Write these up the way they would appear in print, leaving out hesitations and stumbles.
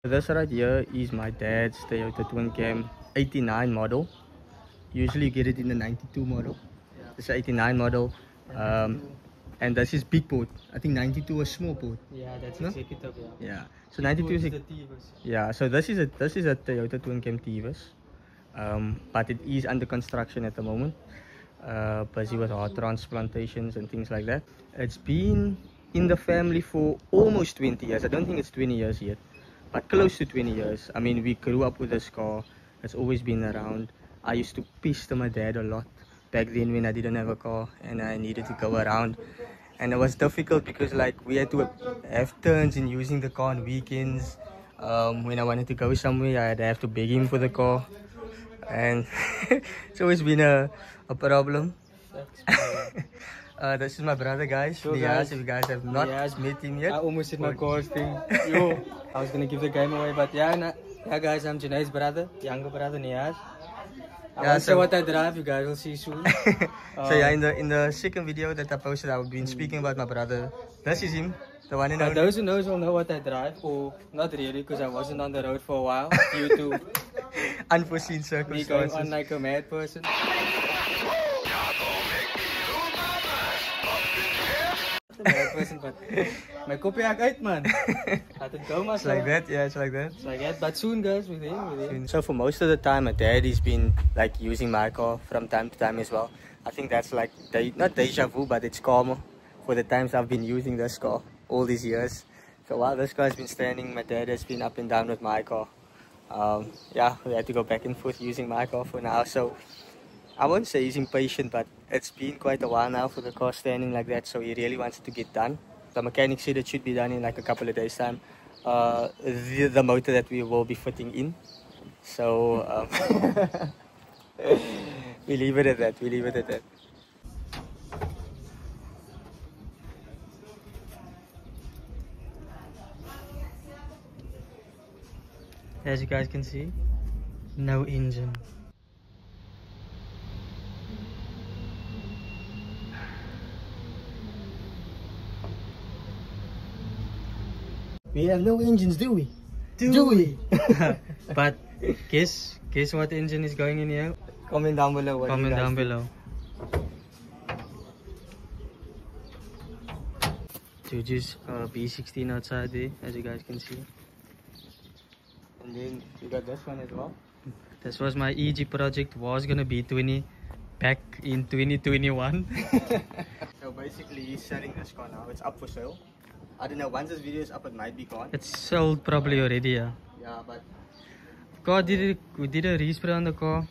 This right here is my dad's Toyota Twin Cam 89 model. Usually you get it in the 92 model. Yeah. This is 89 model. And this is big port. I think 92 was small port. Yeah, that's No? executive. Yeah. Yeah. So 92 is the Tivus. yeah. So this is a Toyota Twin Cam Tivus. But it is under construction at the moment. Busy with heart transplantations and things like that. It's been in the family for almost 20 years. I don't think it's 20 years yet, but close to 20 years. I mean, we grew up with this car. It's always been around. I used to pester my dad a lot back then when I didn't have a car and I needed to go around. And it was difficult because like we had to have turns in using the car on weekends. When I wanted to go somewhere, I had to have to beg him for the car. And it's always been a problem. This is my brother, guys. So Niaz, guys, if you guys have not Niaz, met him yet. I almost hit my car thing. Yo, I was gonna give the game away, but yeah, guys, I'm Janai's brother, younger brother Niaz. I won't say what I drive, you guys will see soon. So yeah, in the second video that I posted, I've been speaking about my brother. This is him, the one and But only. those who knows will know what I drive, or not really, because I wasn't on the road for a while due to Unforeseen me circumstances. going on like a mad person. Mad person, but my copy uit, man. Had it go, It's like that, yeah, it's like that. It's like that, but soon, guys, with him. So for most of the time, my dad has been like using my car from time to time as well. I think that's like not deja vu, but it's karma for the times I've been using this car all these years. So while this car has been standing, my dad has been up and down with my car. Yeah, we had to go back and forth using my car for now. So I won't say he's impatient, but it's been quite a while now for the car standing like that. So he really wants it to get done. The mechanic said it should be done in like a couple of days time. The motor that we will be fitting in. So we leave it at that. We leave it at that. As you guys can see, no engine. We have no engines, do we? Do we? But guess what engine is going in here? Comment down below. Comment down below. Juju's B16 outside there, as you guys can see. And then you got this one as well. This was my EG project, was gonna be 20 back in 2021. So basically he's selling this car now. It's up for sale. I don't know, once this video is up it might be gone. It's sold probably already, yeah. Yeah, but We did a respray on the car.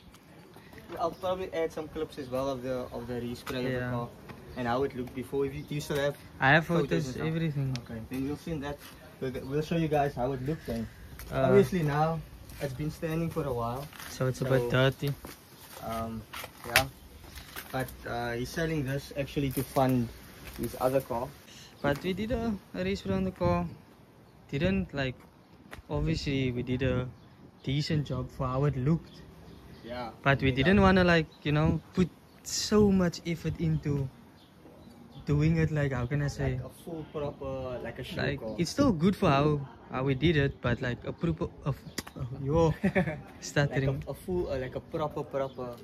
I'll probably add some clips as well of the respray of the car and how it looked before. If you still have I have photos, everything. Okay, then we'll see that. We'll show you guys how it looked then. Obviously now it's been standing for a while, so it's a bit dirty. Yeah, but he's selling this actually to fund his other car. But we did a respray on the car. Didn't like, obviously we did a decent job for how it looked. Yeah, but we didn't want to, like, you know, put so much effort into doing it, like, how can I say, like a full proper, like a show like car. it's still good for how we did it, but like a proper yo stuttering, like a full like a proper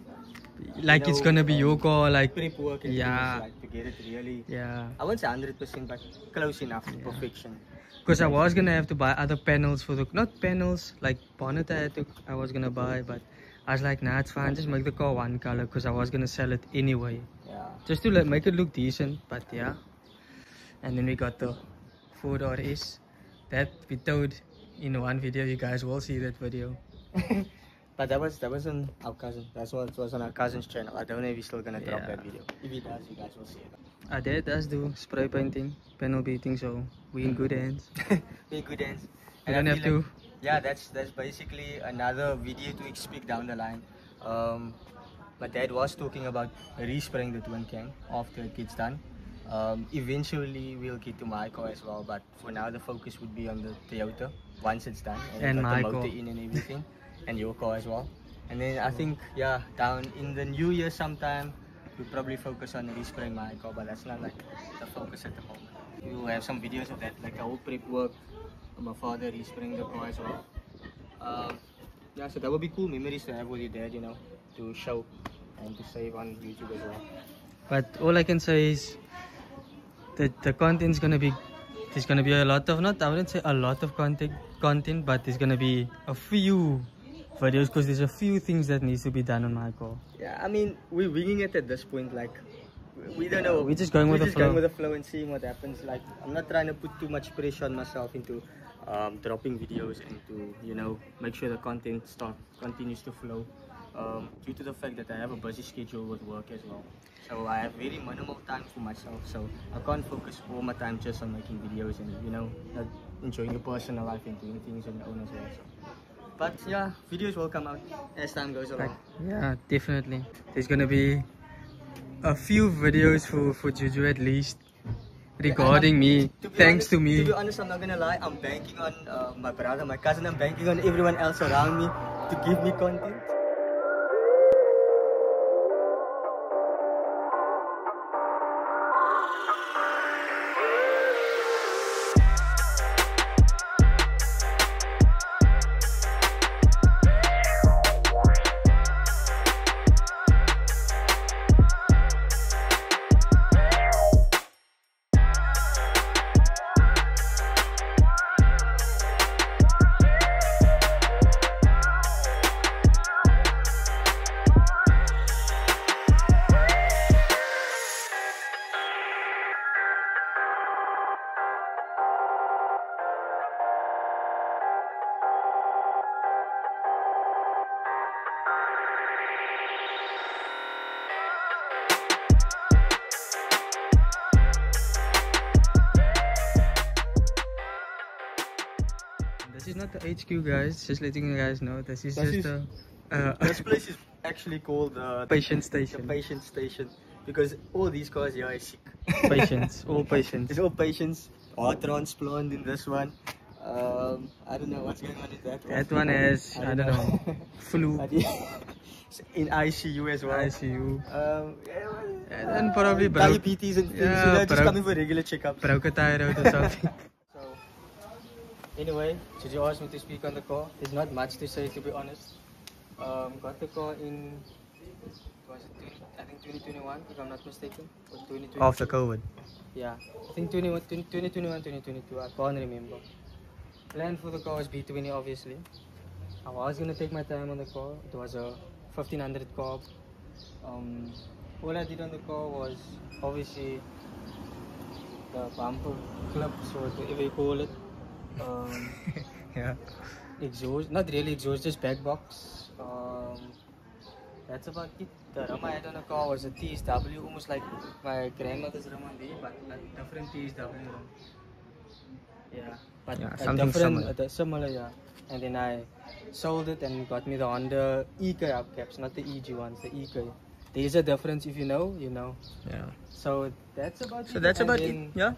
like it's gonna be your car, like prep work and yeah, like to get it really, yeah, I wouldn't say 100% but close enough to perfection. Because I was gonna have to buy other panels for the, not panels, like bonnet I was gonna buy, but I was like, nah, it's fine, just make the car one color, because I was gonna sell it anyway. Yeah. Just to like make it look decent, but yeah. And then we got the Ford RS that we towed in one video. You guys will see that video. But that wasn't our cousin. That's what it was on our cousin's channel. I don't know if he's still gonna drop that video. If he does, you guys will see it. Our dad does do spray painting, panel beating, so we in good hands. We in good hands. We don't have to. Yeah, that's basically another video to expect down the line. My dad was talking about respraying the Twin Cam after it gets done. Eventually we'll get to my car as well, but for now the focus would be on the Toyota once it's done and my got the motor car in and everything, and your car as well. And then I think, yeah, down in the new year sometime we'll probably focus on respraying my car, but that's not like the focus at the moment. We will have some videos of that, like the whole prep work, my father respring the car as well. Yeah, so that would be cool memories to have with your dad, you know, to show and to save on YouTube as well. But all I can say is that the content's gonna be, there's gonna be a lot of, not, I wouldn't say a lot of content, but there's gonna be a few videos because there's a few things that needs to be done on my car. Yeah, I mean, we're winging it at this point. Like, we don't know. We're just going with the flow. Going with the flow and seeing what happens. Like, I'm not trying to put too much pressure on myself into dropping videos and to, you know, make sure the content continues to flow. Due to the fact that I have a busy schedule with work as well. So I have very minimal time for myself. So I can't focus all my time just on making videos and, you know, not enjoying your personal life and doing things on your own as well. So. But yeah, videos will come out as time goes along. Yeah, definitely. There's gonna be a few videos for Juju at least regarding me, thanks to me. To be honest, I'm not gonna lie, I'm banking on my brother, my cousin, I'm banking on everyone else around me to give me content. This is not the HQ, guys. Just letting you guys know. This is This place is actually called patient station. The patient station, because all these cars here are sick. Patients, all patients. It's all patients. Heart transplant in this one. I don't know what's going on in that one. That one has, I don't know, flu. In ICU as well. ICU. Yeah, And probably diabetes and things. Yeah, You know, just coming for regular checkups. broke a tire out or something. So, anyway, did you ask me to speak on the car? There's not much to say, to be honest. Got the car in, was it I think 2021, if I'm not mistaken. Or 2020. After COVID. Yeah, I think 2021, 2022, I can't remember. Plan for the car was B20, obviously. I was gonna take my time on the car. It was a 1500 carb. All I did on the car was obviously the bumper clips, or whatever you call it. Yeah. Exhaust, not really exhaust, just back box. That's about it. The ram I had on the car was a TSW, almost like my grandmother's ram on there, but a different TSW ram. Yeah, but Yeah, a something different, similar, yeah. And then I sold it and got me the Honda EK hubcaps, not the EG ones, the EK. There's a difference, if you know, you know. Yeah. So that's about it. So that's And about it. then Yeah.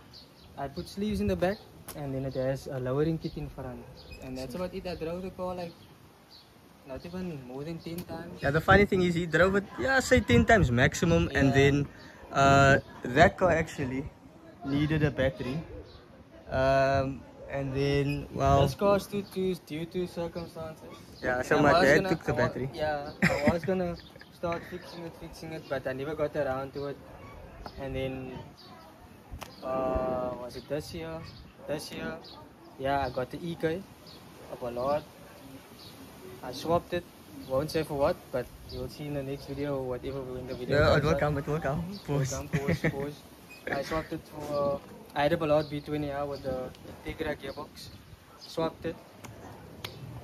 I put sleeves in the back, and then it has a lowering kit in front. And that's about it. I drove the car like not even more than 10 times. Yeah, the funny thing is he drove it, yeah, say 10 times maximum, and then that car actually needed a battery. And then, well, This car stood due to circumstances. yeah, so I my was dad gonna- took the battery. Yeah, I was gonna start fixing it, but I never got around to it. And then, was it this year? Yeah, I got the EK of a lot. I swapped it. Won't say for what, but you'll see in the next video or whatever when the video Yeah, it comes will out. come, it will come. Pause. Pause. I swapped it for. I had a Ballard B20 with the Integra gearbox. Swapped it.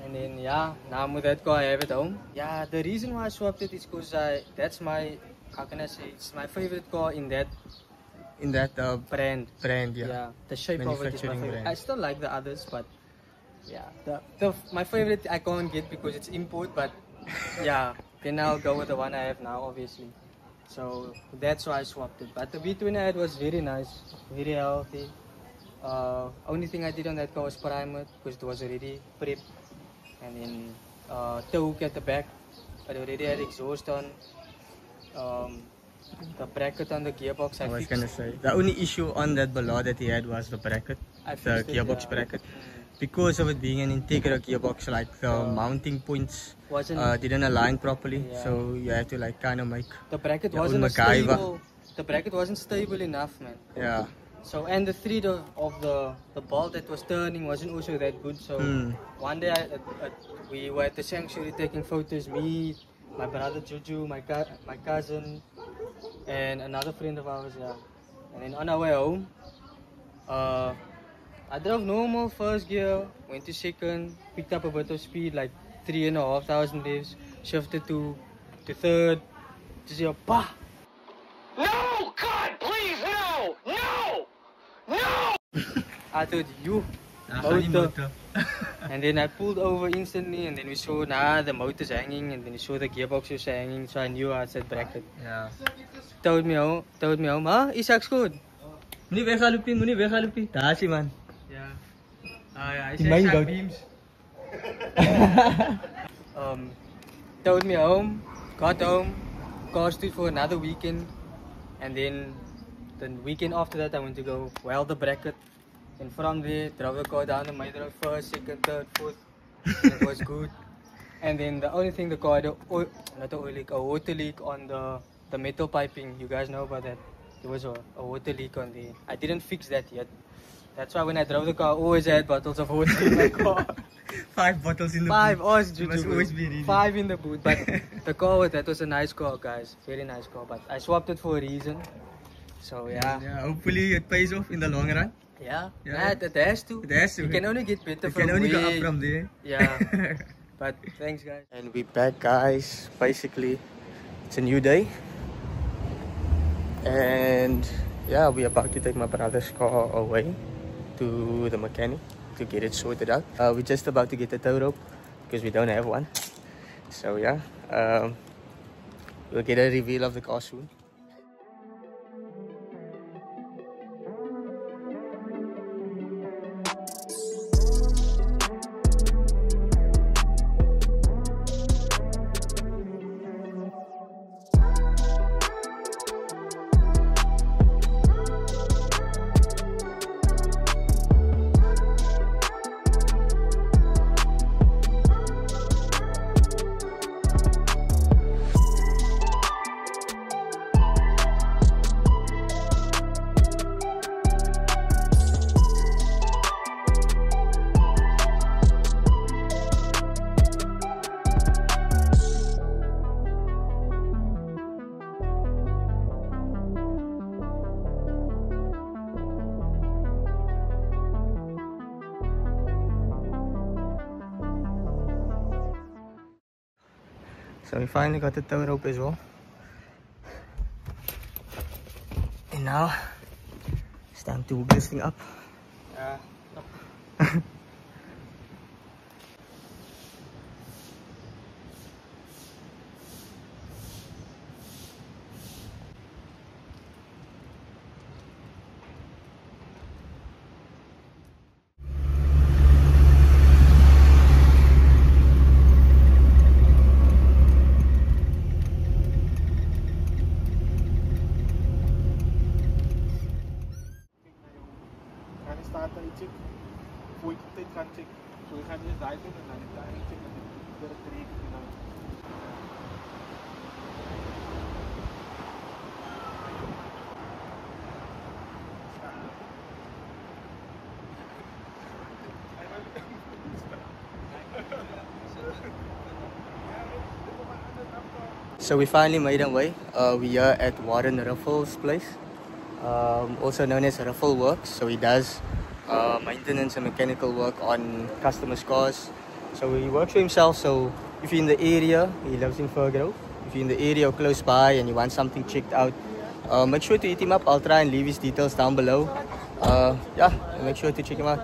And then, yeah, now with that car I have it home. Yeah, the reason why I swapped it is because that's my, how can I say, it's my favorite car in that In that brand. brand, yeah. The shape of it is my Manufacturing favorite. brand. I still like the others, but yeah, my favorite I can't get because it's import, but yeah, then I'll go with the one I have now, obviously. So that's why I swapped it. But the B20 I had was very nice, very healthy. Only thing I did on that car was prime it because it was already prepped. And then the hook at the back, I already had exhaust on. The bracket on the gearbox, I was fixed. gonna say the only issue on that Ballard that he had was the bracket, I the fixed it, gearbox yeah. bracket. because of it being an Integra gearbox, like the mounting points didn't align properly, so you had to like kind of make the bracket your own wasn't MacGyver. stable. The bracket wasn't stable enough, man. Yeah. So and the thread of the bolt that was turning wasn't also that good. So one day we were at the sanctuary taking photos. Me, my brother Juju, my cousin, and another friend of ours. Yeah. And then on our way home, I drove normal first gear, went to second, picked up a bit of speed, like 3,500 revs, shifted to third, just hear bah! No! God, please, no! No! No! I thought, you, motor. And then I pulled over instantly, and then we saw, the motor's hanging, and then we saw the gearbox was hanging, so I knew I said bracket. Yeah. Told me home, Isaac's good. Moenie weggalopie. Daar is hy man. Yeah. I Die myn goud. beams. Towed me home, got home, car stood for another weekend, and then the weekend after that I went to go weld the bracket, and from there drove the car down the main road, first, second, third, fourth. It was good. And then the only thing the car had not an oil leak, a water leak on the metal piping. You guys know about that. There was a water leak on there. I didn't fix that yet. That's why when I drove the car, I always had bottles of water in my car. 5 bottles in the Five, boot. always Must always be ready. 5 in the boot. But the car, that was a nice car, guys. Very nice car. But I swapped it for a reason. So yeah. Yeah, hopefully it pays off in the long run. Yeah. Yeah. It has to. It has to. You can only get better You from can only go way- up from there. Yeah. But thanks, guys. And we're back, guys. Basically, it's a new day. And yeah, we're about to take my brother's car away to the mechanic to get it sorted out. We're just about to get a tow rope because we don't have one. So yeah, we'll get a reveal of the car soon. So we finally got the tow rope as well. And now it's time to hook this thing up. Starter check, voor je gaan checken. Zo je gaat je draai doen en dan je checken door het rekenen. So we finally made our way. We are at Warren Ruffles' place, also known as Ruffle Works. So he does maintenance and mechanical work on customers' cars. So he works for himself. So if you're in the area, he lives in Fairgrove. If you're in the area or close by and you want something checked out, make sure to hit him up. I'll try and leave his details down below. Yeah, make sure to check him out.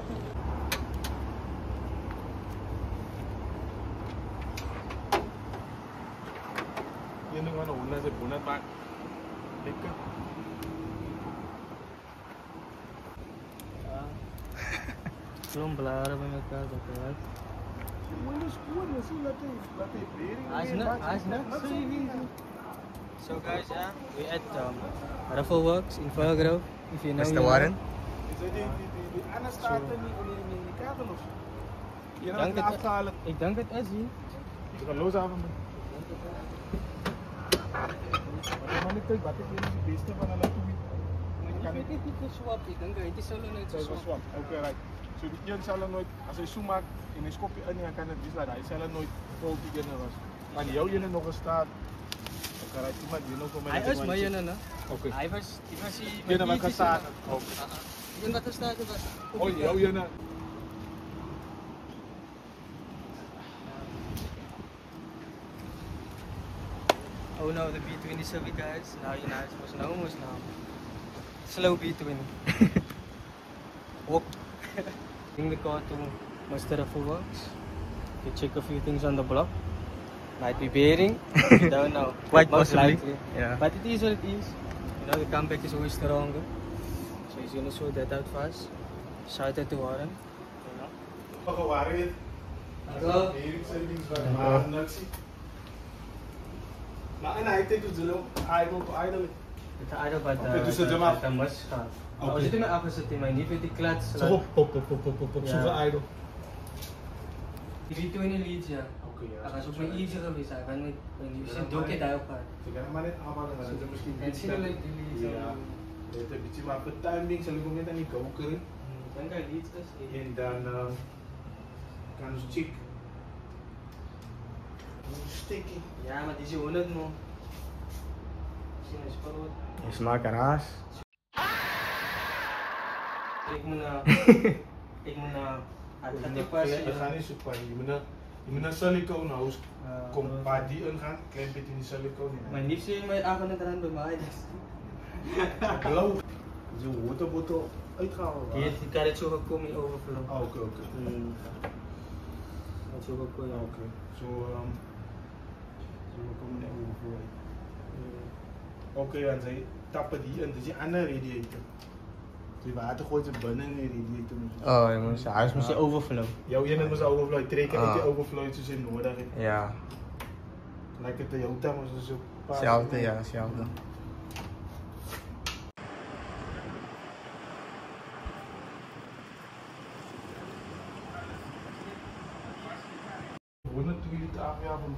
Je nu gewoon onder de bonnet maakt. Lekker. Belum berlarut mereka betul. So guys, yeah, we at Ruffle Works in Fairgrove. If you know Mr. Warren. Is it Die andere staat er niet alleen in die kaartenlos. Je Dank hebt het het. afgehaald. Ik denk het is hier. Je gaat loshaven. Maar ik kijk, wat ik weet is het beste van alle twee. Ik weet niet of het swap. Ik denk het is alleen nooit Dat is wel swap. swap. Oké, right. Zo die een zal er nooit, als hij zoom maakt in een schopje in, dan kan het dus laten. Hij zal er nooit vol die ene was. Maar die jouw ene nog eens staat. Oké, right. Die maakt die nog wel met Hij is mijn ene, hè? Oké. Hij was hier. Die wat gestaan. Oké. Ik denk dat er staat was. Oh, jouw ene. Oh no, the B20 Civic guys. Now you know, almost now. Slow B20. Walk. Bring the car to Mr. Works. You check a few things on the block. Might be bearing. Don't know. Quite Most possibly. likely. Yeah. But it is what it is. You know, the comeback is always stronger. So he's gonna sort that out fast. Shout out to Warren. Waar is het? Hallo. Maar en hij denkt dat ze idle to idle. Ito ano ba Okay, dus het helemaal- the mas ka. Okay. Oh, zit may ako sa team, hindi pwede clutch. Zo hop, hop, hop, hop, hop, hop, zo idle. Dito yung leads ya. Oké, ja. Ako so may easy ka bisa, kan may yung doke tayo pa. Ik ga maar net aanpakken, dan zit er misschien En sino like the leads? Ja. Dit een beetje maar voor timing zal ik ook net aan die koker in. Dan ka leads kasi. En dan kan ons check. Sticky. Ja, maar die unod mo. Sino is parot? Is maar geraas. Ik moet na at We pas. gaan niet zo van. Je moet naar silicone house. Kom waar die in gaan, klein beetje in die silicone in. Maar liefst yung may ako na tanan ba maayos. Blauw. Zo waterbottle uitgehaald. Die kan het zo gekomen in overflow. Oh, oké, oké. Het zo gekomen. Oké. Zo komen er overvlow. Oké, dan zij tappen die in, dus die andere radiator. Die water gooit ze binnen in die radiator. Oh, je moest, hij moest je overflow. Jouw ene moest overflow, trekken Ah. die overflow tussen in nodig. Ja, Lijkt het de Toyota, maar ze zo. hetzelfde, ja, hetzelfde. Hoe natuurlijk jullie het afjagen?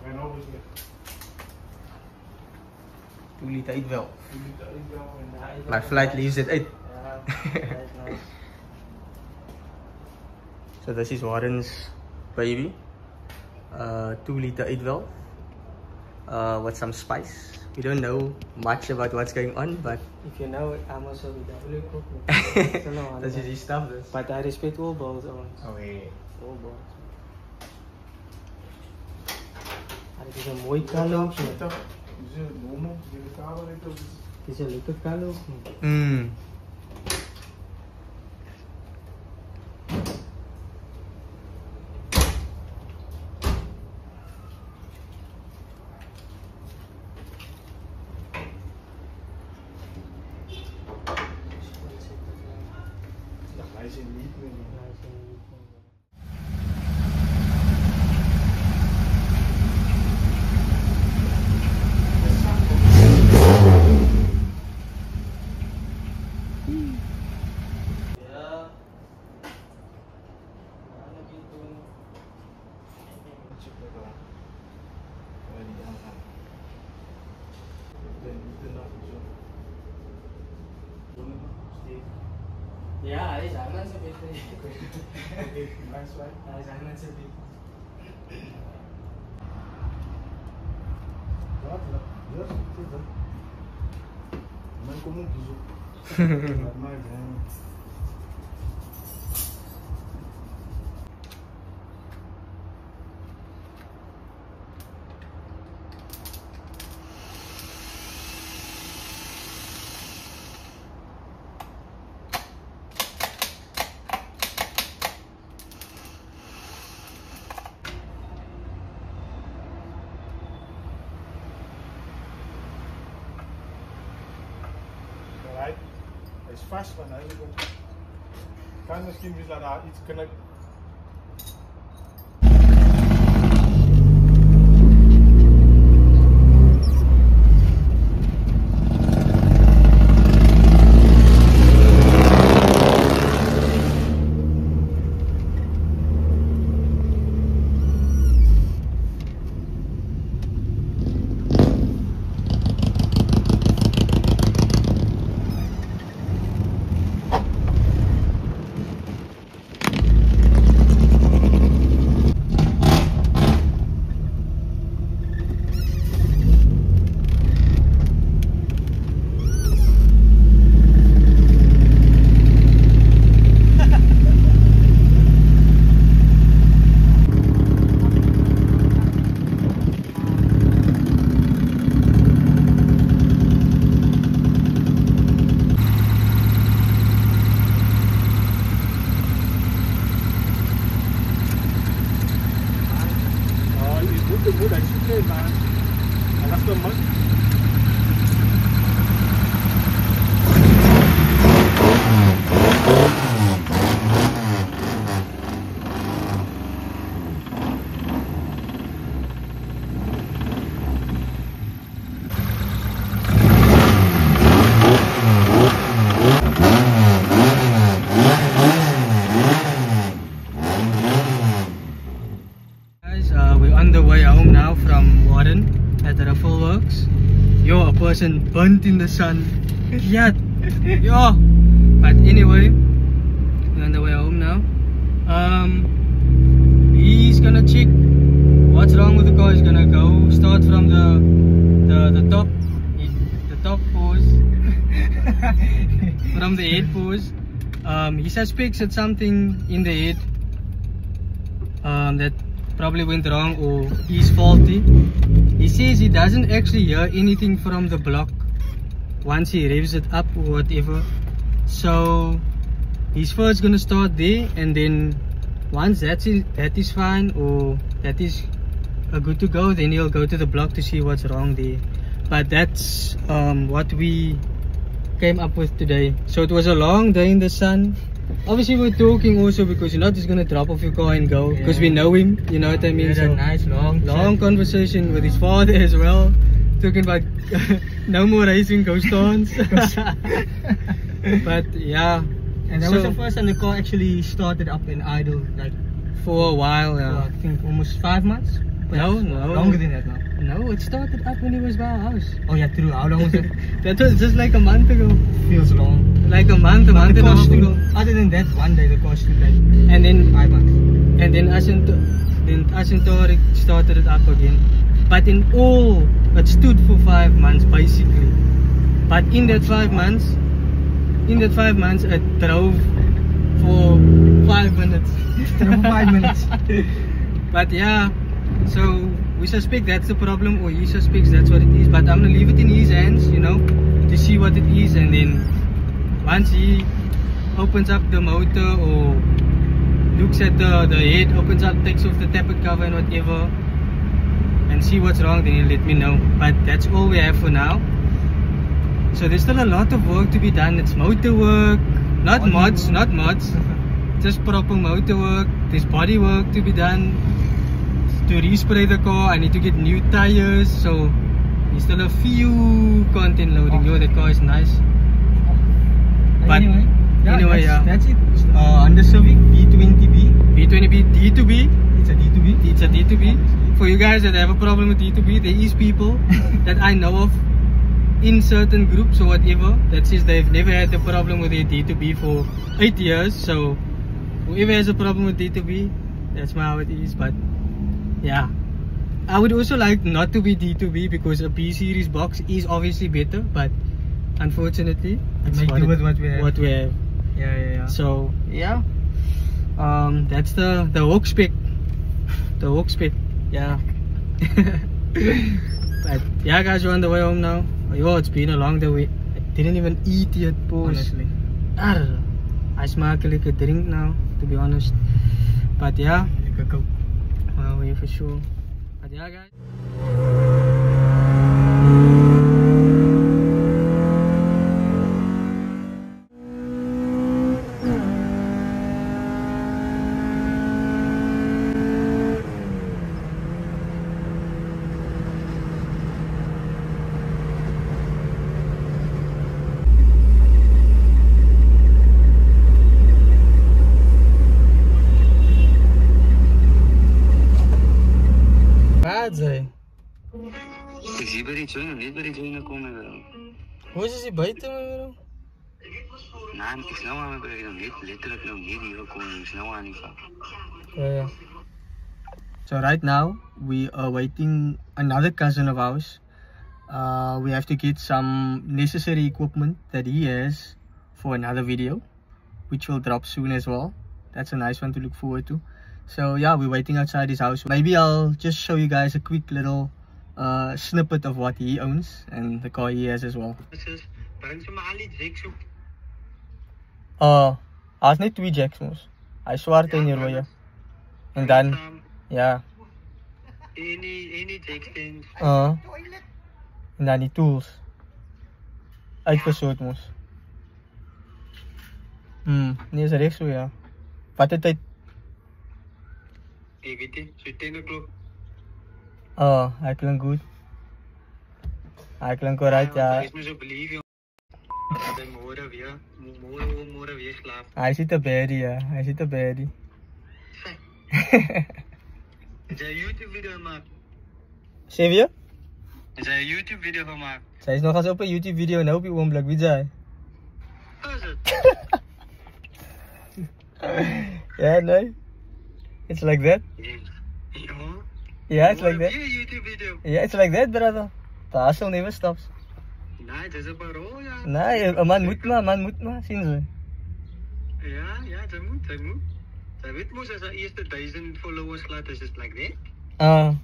Mijn hoofd is weg. 2 liter uit wel. Jullie het uitjagen en Maar flight leaves it uit. Ja, nice, nice. So this is Warren's baby. 2 liter uit wel. With some spice. We don't know much about what's going on, but If you know it, I'm also with W Cook. that's just his stuff. This. But I respect all balls on. Okay. All balls. Het is een mooi kalo. Toch? Dus normaal, die kabel heeft ook. Het is een leuke kalo. Mm. Hij is in niet meer. Ja. Ano dito? Check dat dan. Waar die aan gaan. Ik denk niet de nacht zo. Ja, hij is aan sa bit. Nice right? Hij is aan sa bit. Wat? Ja, zit dat. Man kom ook zo. Maar hij is vast van hij kan misschien weer laten iets kunnen. was and burnt in the sun. Yeah. Yeah. But anyway, we're on the way home now. He's gonna check what's wrong with the car. He's gonna go start from the top, the top pose, from the head pose. He suspects that something in the head that probably went wrong or is faulty. He says he doesn't actually hear anything from the block once he revs it up or whatever. So he's first gonna start there, and then once that is fine or that is good to go, then he'll go to the block to see what's wrong there. But that's what we came up with today. So it was a long day in the sun. Obviously we're talking also because you're not just gonna drop off your car and go, because we know him, you know what I mean. We had a nice long conversation with his father as well, talking about no more racing ghost dance. But yeah, and that was the first time the car actually started up and idle, like for a while. Yeah, I think almost 5 months. No, longer than that now. No, it started up when he was by our house. Oh yeah, true. How long was it? That was just like a month ago. Feels long. Like a month and a half ago. Other than that, one day the car stood like and then 5 months. And then us and Tariq started it up again. But in all, it stood for 5 months basically. But in that 5 months, it drove for 5 minutes. Drove 5 minutes. But yeah, so we suspect that's the problem, or he suspects that's what it is. But I'm gonna leave it in his hands, you know, to see what it is, and then once he opens up the motor or looks at the head, opens up, takes off the tappet cover and whatever, and see what's wrong, then he'll let me know. But that's all we have for now. So there's still a lot of work to be done. It's motor work, not mods, just proper motor work. There's body work to be done. To respray the car, I need to get new tires. So there's still a few content loading. Yo, the car is nice. But anyway, that's it. Under Civic B20B. B20B D2B. It's a D2B. It's a D2B. For you guys that have a problem with D2B, there is people that I know of in certain groups or whatever that says they've never had a problem with their D2B for 8 years. So whoever has a problem with D2B, that's how it is. But yeah, I would also like not to be D2B because a B series box is obviously better, but unfortunately it's what we have. Yeah. So yeah, that's the Hawk spec. The Hawk spec. Yeah. But yeah, guys, we're on the way home now. Yo, it's been a long day. I didn't even eat yet, boys. Honestly. I smack like a drink now, to be honest. But yeah, well, yeah, for sure. But yeah, guys. Is hier by die joint, net by die joint gekom en hoe is hy buite man? Nee, ek is nou aan my by net letterlik nou hier gekom en is nou aan die vak. Yeah. So right now we are waiting another cousin of ours. We have to get some necessary equipment that he has for another video, which will drop soon as well. That's a nice one to look forward to. So yeah, we're waiting outside his house. Maybe I'll just show you guys a quick little snippet of what he owns and the car he has as well. Hy's net 2 jacks mos. Hy swart en die rooie. En dan ja. Any extends. En dan die tools. Uitgesoort mos. Nee, is reg so ja. Wat het hy? Ek weet nie, so 10 o'clock. Hy klink goed. Hy klink alright ja. Ek moet so believe jy. By môre weer slaap. Hy sit 'n baddie ja, hy sit 'n baddie. Jy YouTube video maak. Sê weer? Is hy 'n YouTube video gemaak? Sy is nog eens op 'n YouTube video nou op die oomblik, weet jy? Is dit? Yeah, no. It's like that. Ja. Yeah, it's like that. Weer 'n YouTube video. Yeah, it's like that, brother. The hustle never stops. Nee, dis 'n parol ja. Nee, 'n man moet maar, sien jy. Ja, jy moet. Jy weet mos as hy eerste 1000 followers laat is dit like that.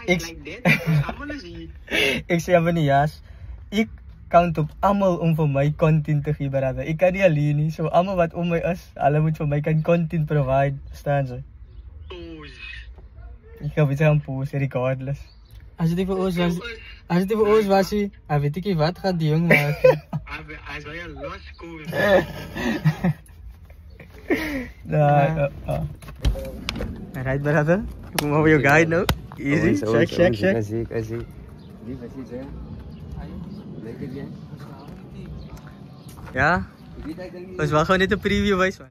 It's like that. Almal is hier. Ek sê maar nie jas. Ek count op almal om vir my content te gee, brother. Ek kan nie alleen nie. So almal wat om my is, hulle moet vir my kan content provide, verstaan jy? Ek gaan weer aan post regardless. As dit nie vir ons was, hy weet ek nie wat gaan die jong maak. Hy sal jy los koos. Alright, brother. Kom over your guide now. Easy. Check. I see. Ja. Ons wou gewoon net 'n preview wys man.